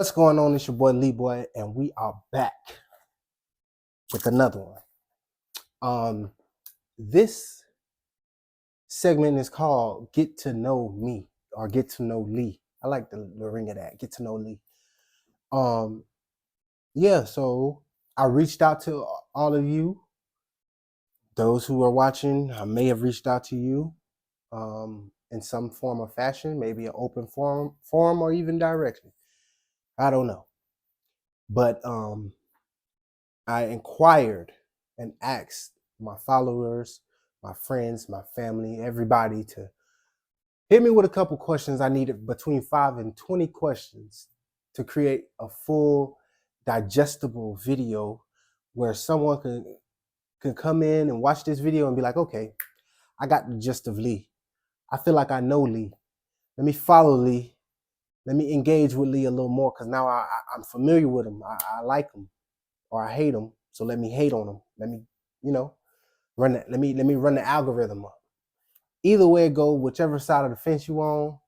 What's going on? It's your boy Lee Boy, and we are back with another one. This segment is called "Get to Know Me" or "Get to Know Lee." I like the ring of that. Get to know Lee. Um, yeah. So I reached out to all of you, those who are watching. I may have reached out to you in some form or fashion, maybe an open forum, or even directly. I don't know, but I inquired and asked my followers, my friends, my family, everybody to hit me with a couple questions. I needed between 5 and 20 questions to create a full digestible video where someone can come in and watch this video and be like, okay, I got the gist of Lee. I feel like I know Lee. Let me follow Lee. Let me engage with Lee a little more because now I'm familiar with him. I like him or I hate him. So let me hate on him. Let me, run that. Let me run the algorithm up. Either way it go, whichever side of the fence you on,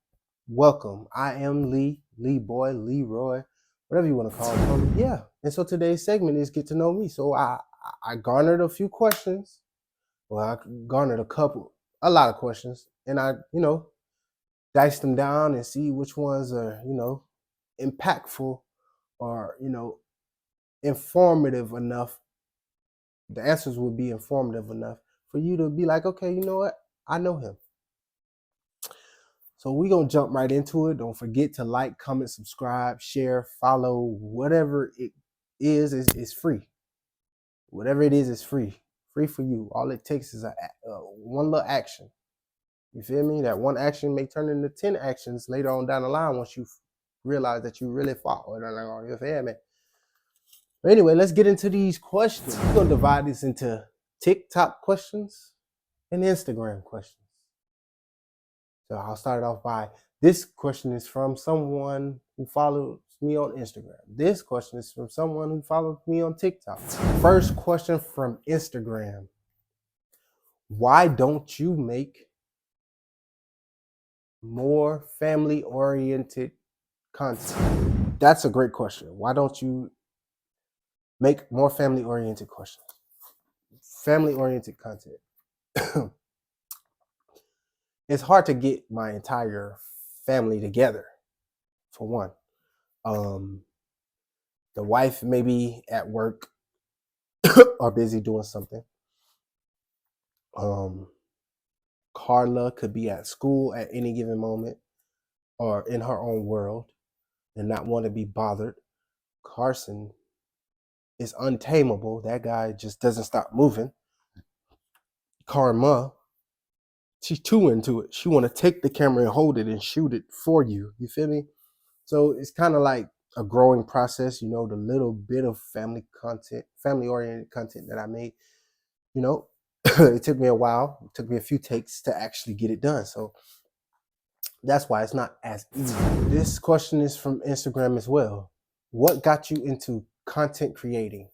welcome. I am Lee Boy, Leroy, whatever you want to call it. Yeah. And so today's segment is get to know me. So I garnered a few questions. Well, I garnered a lot of questions, and I diced them down and see which ones are impactful or informative enough. The answers would be informative enough for you to be like, okay, you know what? I know him. So we're going to jump right into it. Don't forget to like, comment, subscribe, share, follow, whatever it is free. Whatever it is free. Free for you. All it takes is one little action. You feel me? That one action may turn into 10 actions later on down the line once you realize that you really follow it. You feel me? But anyway, let's get into these questions. We're going to divide this into TikTok questions and Instagram questions. So I'll start it off by, this question is from someone who follows me on Instagram. This question is from someone who follows me on TikTok. First question from Instagram. Why don't you make more family-oriented content? That's a great question. Why don't you make more family-oriented questions? Family-oriented content. It's hard to get my entire family together, for one. The wife may be at work or busy doing something. Carla could be at school at any given moment or in her own world and not want to be bothered. Carson is untamable. That guy just doesn't stop moving. Karma, she's too into it. She want to take the camera and hold it and shoot it for you. You feel me? So it's kind of like a growing process, the little bit of family-oriented content that I made, it took me a while. It took me a few takes to actually get it done. So that's why it's not as easy. This question is from Instagram as well. What got you into content creating?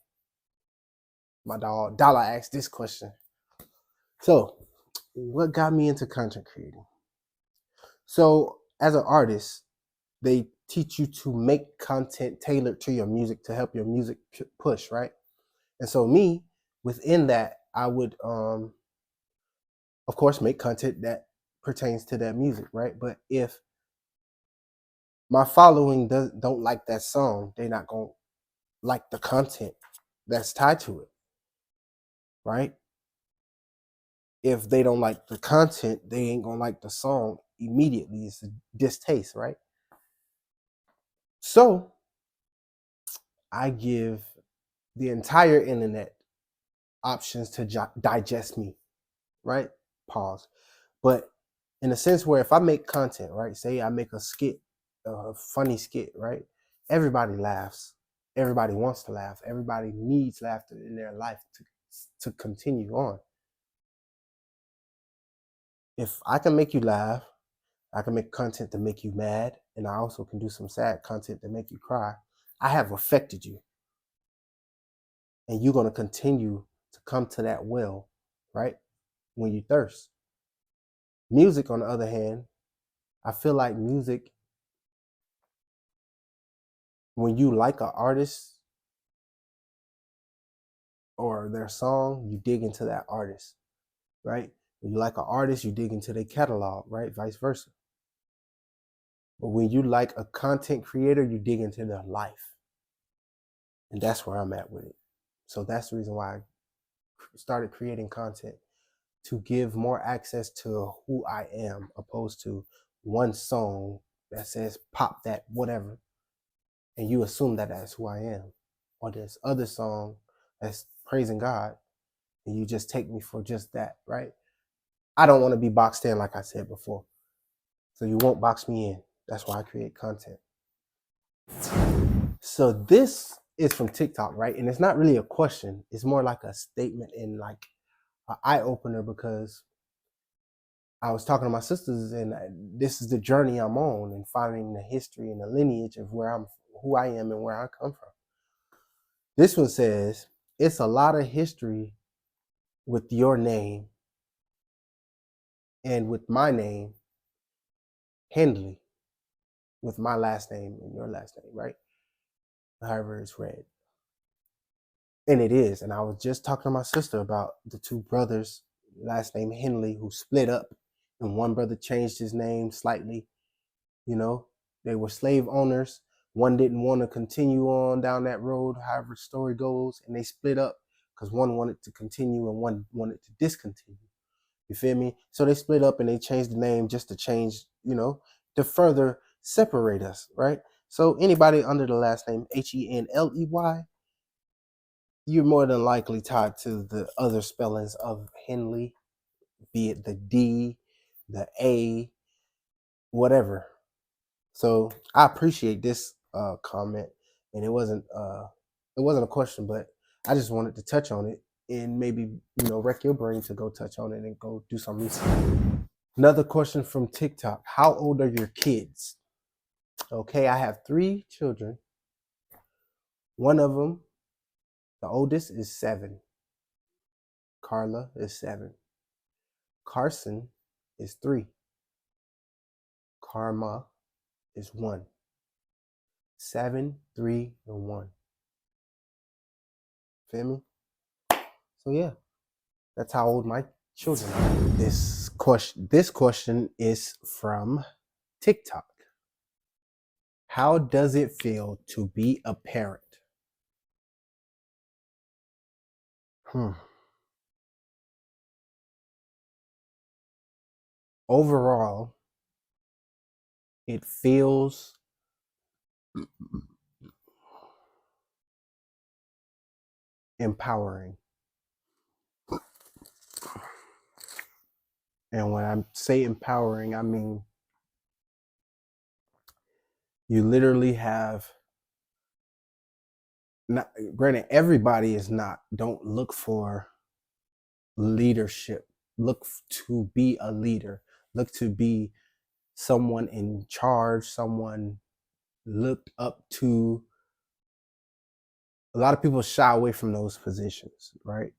My dog Dollar asked this question. So what got me into content creating? So as an artist, they teach you to make content tailored to your music to help your music push, right? And so me, within that, I would, of course, make content that pertains to that music, right? But if my following don't like that song, they're not going to like the content that's tied to it, right? If they don't like the content, they ain't going to like the song immediately. It's a distaste, right? So I give the entire internet options to digest me, right? Pause. But in a sense where if I make content, right? Say I make a skit, a funny skit, right? Everybody laughs. Everybody wants to laugh. Everybody needs laughter in their life to continue on. If I can make you laugh, I can make content to make you mad, and I also can do some sad content to make you cry. I have affected you. And you're going to continue to come to that well, right? When you thirst. Music, on the other hand, I feel like music, when you like an artist or their song, you dig into that artist, right? When you like an artist, you dig into their catalog, right? Vice versa. But when you like a content creator, you dig into their life. And that's where I'm at with it. So that's the reason why I started creating content, to give more access to who I am, opposed to one song that says pop that whatever, and you assume that that's who I am. Or this other song that's praising God, and you just take me for just that, right? I don't want to be boxed in, like I said before. So you won't box me in. That's why I create content. So this is from TikTok, right? And it's not really a question. It's more like a statement and like an eye opener, because I was talking to my sisters, and this is the journey I'm on, and finding the history and the lineage of who I am and where I come from. This one says, it's a lot of history with your name and with my name, Hindley, with my last name and your last name, right? However it's read. And it is. And I was just talking to my sister about the two brothers, last name Henley, who split up, and one brother changed his name slightly. You know, they were slave owners. One didn't want to continue on down that road, however the story goes, and they split up because one wanted to continue and one wanted to discontinue. You feel me? So they split up and they changed the name just to change, to further separate us, right? So anybody under the last name Henley, you're more than likely tied to the other spellings of Henley, be it the D, the A, whatever. So I appreciate this comment, and it wasn't a question, but I just wanted to touch on it and maybe wreck your brain to go touch on it and go do some research. Another question from TikTok: how old are your kids? Okay, I have 3 children. One of them, the oldest, is 7. Carla is 7. Carson is 3. Karma is 1. 7, 3, and 1. Feel me? So yeah, that's how old my children are. This question is from TikTok. How does it feel to be a parent? Overall, it feels empowering. And when I say empowering, I mean you literally have, not, granted, everybody is not, don't look for leadership. Look to be a leader. Look to be someone in charge, someone looked up to. A lot of people shy away from those positions, right?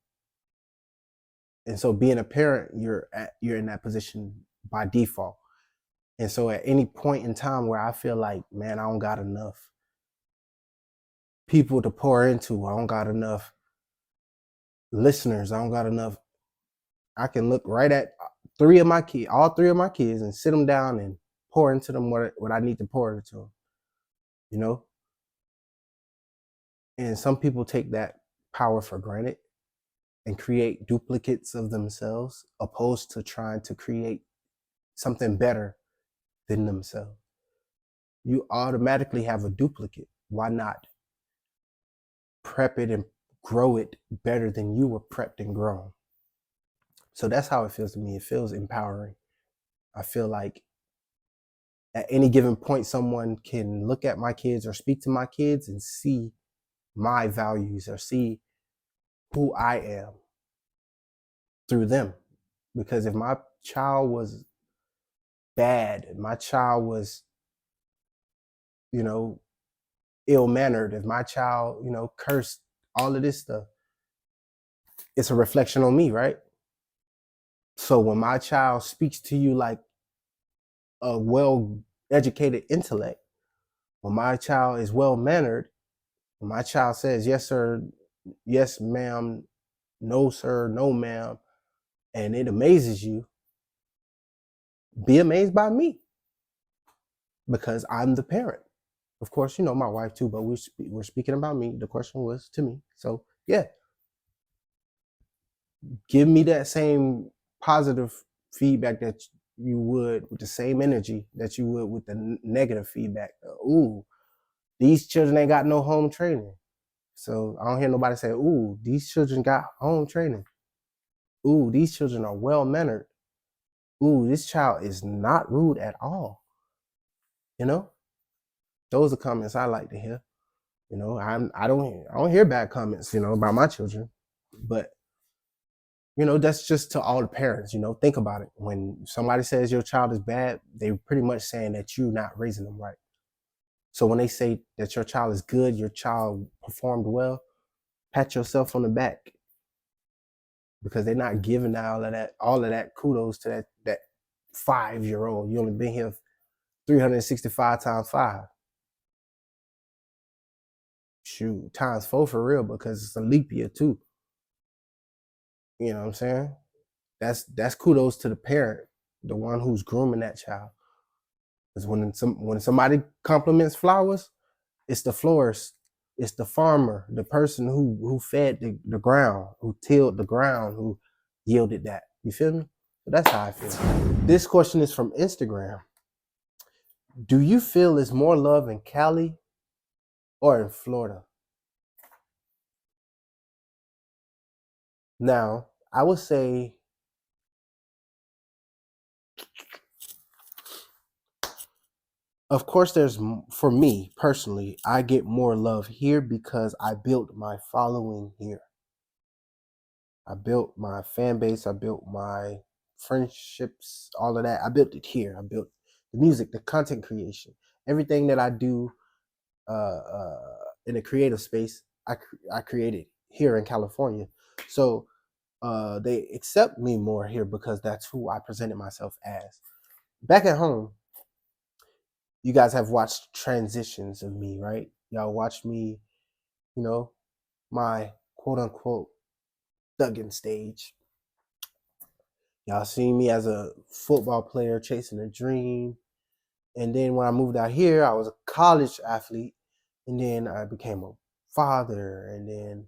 And so being a parent, you're in that position by default. And so at any point in time where I feel like, man, I don't got enough people to pour into, I don't got enough listeners, I don't got enough, I can look right at all 3 of my kids, and sit them down and pour into them what I need to pour into them, you know? And some people take that power for granted and create duplicates of themselves, opposed to trying to create something better than themselves. You automatically have a duplicate. Why not prep it and grow it better than you were prepped and grown? So that's how it feels to me. It feels empowering. I feel like at any given point, someone can look at my kids or speak to my kids and see my values or see who I am through them. Because if my child was bad, if my child was, ill-mannered, if my child, cursed, all of this stuff, it's a reflection on me, right? So when my child speaks to you like a well-educated intellect, When my child is well mannered, when my child says yes sir, yes ma'am, no sir, no ma'am, and it amazes you, be amazed by me because I'm the parent. Of course, my wife too, but we're speaking about me. The question was to me. So yeah, give me that same positive feedback that you would with the same energy that you would with the negative feedback. Ooh, these children ain't got no home training. So I don't hear nobody say, ooh, these children got home training. Ooh, these children are well mannered. Ooh, this child is not rude at all. Those are comments I like to hear. I don't hear bad comments, about my children. But that's just to all the parents. Think about it. When somebody says your child is bad, they're pretty much saying that you're not raising them right. So when they say that your child is good, your child performed well, pat yourself on the back, because they're not giving all of that kudos to that 5-year-old. You only been here 365 times 5. Shoot, times 4 for real, because it's a leap year too. You know what I'm saying? That's kudos to the parent, the one who's grooming that child. Because when somebody compliments flowers, it's the florist, it's the farmer, the person who fed the ground, who tilled the ground, who yielded that. You feel me? So that's how I feel. This question is from Instagram. Do you feel there's more love in Cali or in Florida? Now, I would say, of course, for me personally, I get more love here because I built my following here. I built my fan base. I built my friendships, all of that. I built it here. I built the music, the content creation, everything that I do in a creative space. I created here in California. So they accept me more here because that's who I presented myself as. Back at home, you guys have watched transitions of me, right? Y'all watched me, my quote unquote thugging stage. Y'all seen me as a football player chasing a dream. And then when I moved out here, I was a college athlete. And then I became a father. And then,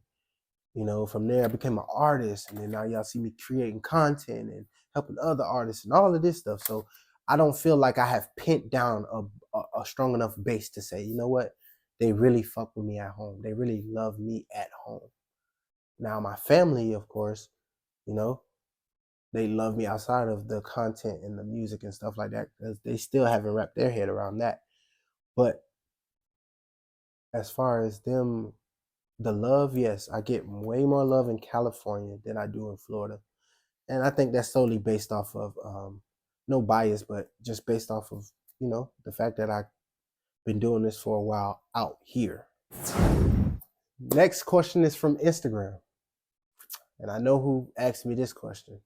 from there I became an artist. And then now y'all see me creating content and helping other artists and all of this stuff. So I don't feel like I have pinned down a strong enough base to say, you know what? They really fuck with me at home. They really love me at home. Now my family, of course, they love me outside of the content and the music and stuff like that, because they still haven't wrapped their head around that. But as far as them, the love, yes, I get way more love in California than I do in Florida. And I think that's solely based off of no bias, but just based off of, the fact that I've been doing this for a while out here. Next question is from Instagram. And I know who asked me this question.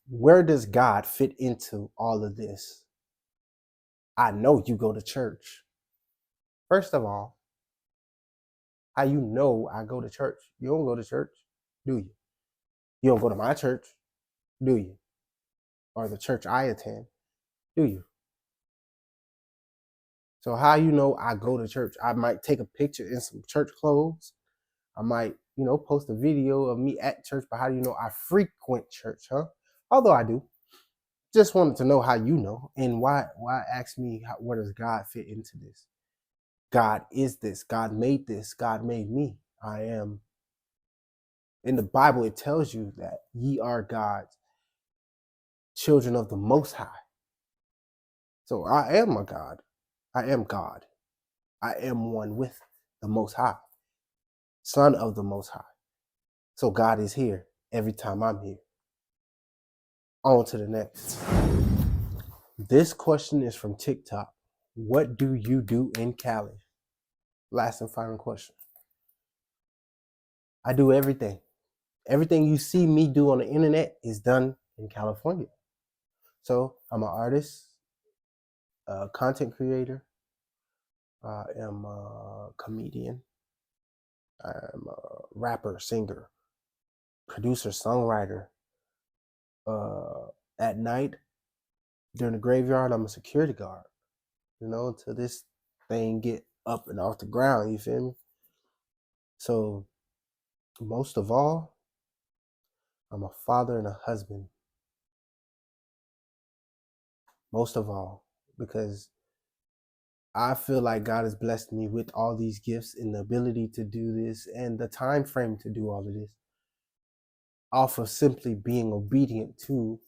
Where does God fit into all of this? I know you go to church. First of all, how you know I go to church? You don't go to church, do you? You don't go to my church, do you? Or the church I attend, do you? So how you know I go to church? I might take a picture in some church clothes. I might, post a video of me at church, but how do you know I frequent church, huh? Although I do. Just wanted to know how you know, and why ask me where does God fit into this? God is this. God made this. God made me. I am. In the Bible, it tells you that ye are God's children of the Most High. So I am a God. I am God. I am one with the Most High, Son of the Most High. So God is here every time I'm here. On to the next. This question is from TikTok. What do you do in Cali? Last and final question. I do everything. Everything you see me do on the internet is done in California. So I'm an artist. a content creator. I am a comedian. I am a rapper, singer, producer, songwriter. At night, during the graveyard, I'm a security guard. Until this thing get up and off the ground. You feel me? So most of all, I'm a father and a husband. Most of all, because I feel like God has blessed me with all these gifts and the ability to do this and the time frame to do all of this off of simply being obedient to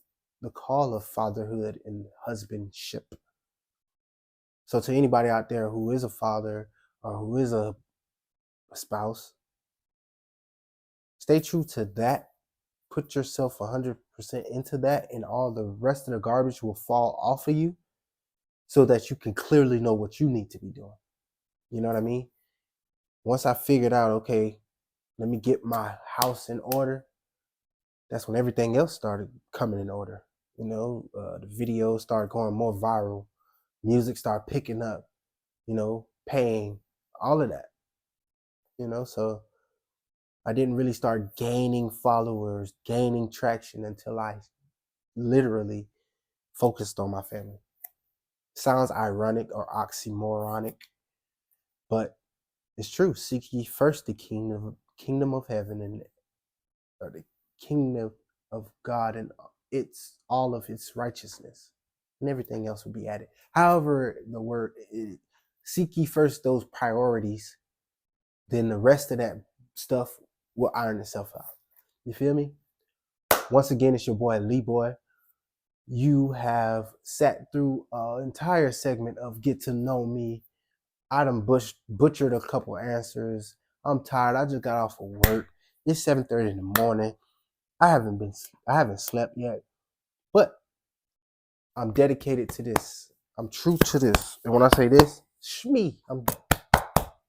the call of fatherhood and husbandship. So to anybody out there who is a father or who is a spouse, stay true to that. Put yourself 100% into that, and all the rest of the garbage will fall off of you so that you can clearly know what you need to be doing. You know what I mean? Once I figured out, okay, let me get my house in order, that's when everything else started coming in order. The videos started going more viral, music started picking up, paying, all of that. So I didn't really start gaining followers, gaining traction until I literally focused on my family. Sounds ironic or oxymoronic, but it's true. Seek ye first the kingdom of heaven or the kingdom of God and it's all of its righteousness, and everything else will be added. However, the word seek ye first those priorities, then the rest of that stuff will iron itself out. You feel me? Once again, it's your boy Lee Boy. You have sat through an entire segment of Get to Know Me. I done butchered a couple answers. I'm tired. I just got off of work. It's 7:30 in the morning. I haven't slept yet, but I'm dedicated to this. I'm true to this. And when I say this, I'm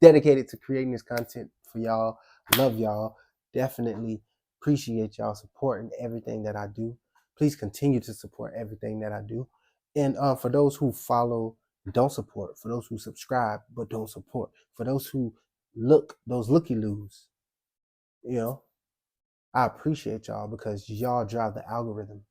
dedicated to creating this content for y'all. Love y'all. Definitely appreciate y'all supporting everything that I do. Please continue to support everything that I do. And for those who follow, don't support. For those who subscribe but don't support. For those who those looky-loos, I appreciate y'all because y'all drive the algorithm.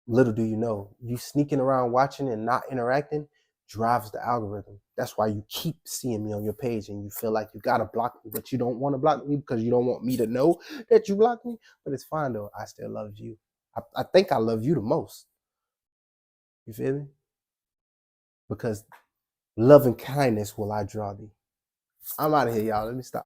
Little do you know, you sneaking around watching and not interacting drives the algorithm. That's why you keep seeing me on your page and you feel like you gotta block me, but you don't want to block me because you don't want me to know that you blocked me. But it's fine though. I still love you. I think I love you the most. You feel me? Because love and kindness will I draw thee. I'm out of here, y'all. Let me stop.